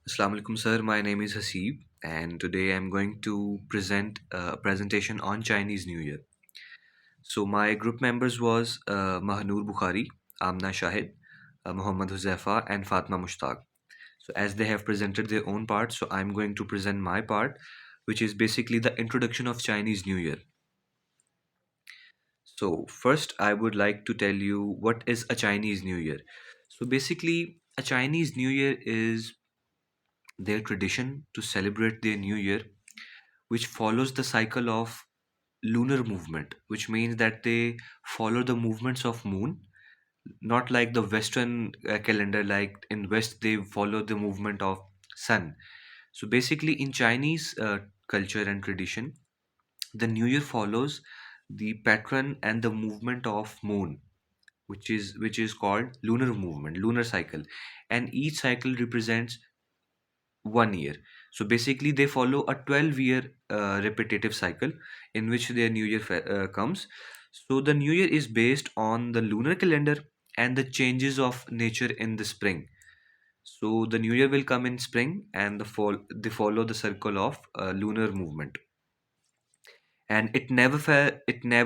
Assalamu alaikum, sir. My name is Hasib, and today I'm going to present a presentation on Chinese New Year. So my group members was Mahanur Bukhari, Amna Shahid, Muhammad Huzaifa, and Fatma Mushtaq. So as they have presented their own part, so I'm going to present my part, which is basically the introduction of Chinese New Year. So first, I would like to tell you what is a Chinese New Year. So basically, a Chinese New Year is their tradition to celebrate their New Year which follows the cycle of lunar movement, which means that they follow the movements of moon, not like the western calendar. Like in west they follow the movement of sun. So basically in Chinese culture and tradition, the new year follows the pattern and the movement of moon, which is called lunar movement, lunar cycle, and each cycle represents 1 year. So basically, they follow a 12-year repetitive cycle in which their new year comes. So the new year is based on the lunar calendar and the changes of nature in the spring. So the new year will come in spring, and they follow the circle of lunar movement, and it never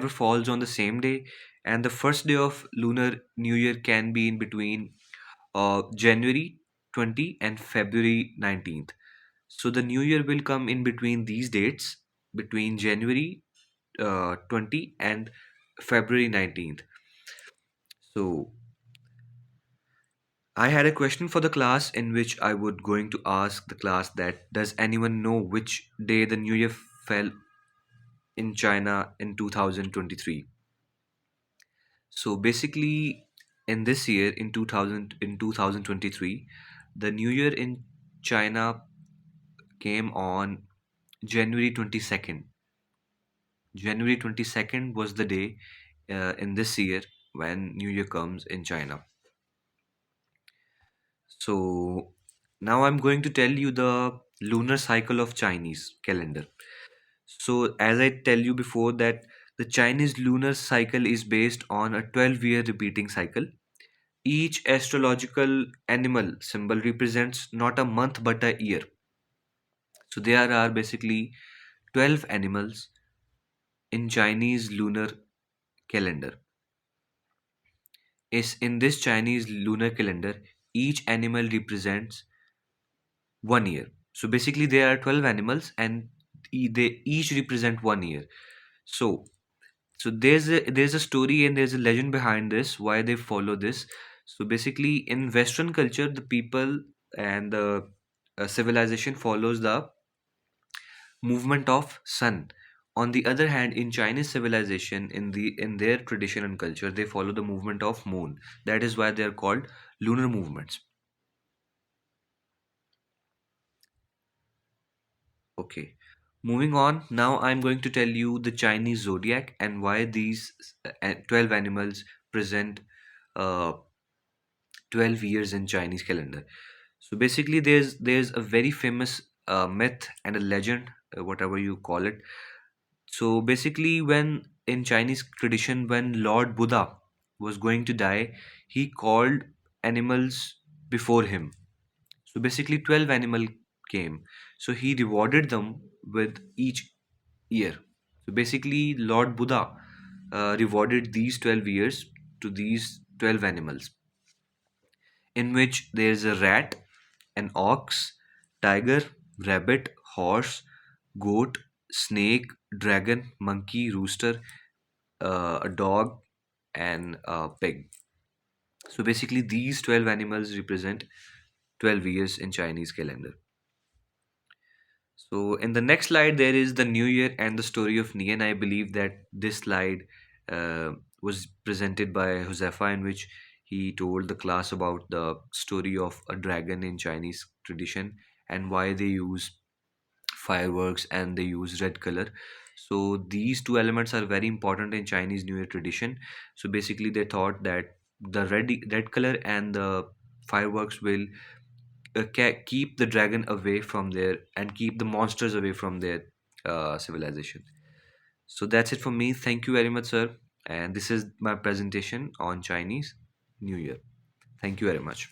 falls on the same day. And the first day of lunar new year can be in between January 20 and February 19th. So the new year will come in between these dates, between January 20 and February 19th. So I had a question for the class in which I would going to ask the class that does anyone know which day the new year fell in China in 2023? So basically in this year in 2023, the new year in China came on January 22nd. January 22nd was the day in this year when New Year comes in China. So now I'm going to tell you the lunar cycle of Chinese calendar. So as I tell you before that the Chinese lunar cycle is based on a 12-year repeating cycle. Each astrological animal symbol represents not a month but a year. So there are basically 12 animals in Chinese lunar calendar. Is in this Chinese lunar calendar, each animal represents 1 year. So basically, there are 12 animals, and they each represent 1 year. So, so there's a story and there's a legend behind this why they follow this. So basically, in Western culture, the people and the civilization follows the movement of sun. On the other hand, in Chinese civilization, in their tradition and culture, they follow the movement of moon. That is why they are called lunar movements. Okay. Moving on, now I'm going to tell you the Chinese zodiac and why these 12 animals present uh, 12 years in Chinese calendar. So basically, there's a very famous myth and a legend, whatever you call it. So basically, when in Chinese tradition, when Lord Buddha was going to die, he called animals before him. So basically, 12 animal came. So he rewarded them with each year. So basically, Lord Buddha rewarded these 12 years to these 12 animals, in which there's a rat, an ox, tiger, rabbit, horse, goat, snake, dragon, monkey, rooster, a dog, and a pig. So basically, these 12 animals represent 12 years in Chinese calendar. So in the next slide, there is the New Year and the story of Nian. I believe that this slide was presented by Josefa, in which he told the class about the story of a dragon in Chinese tradition and why they use fireworks and they use red color. So these two elements are very important in Chinese New Year tradition. So basically, they thought that the red color and the fireworks will keep the dragon away from there and keep the monsters away from their civilization. So that's it for me. Thank you very much, sir. And this is my presentation on Chinese New Year. Thank you very much.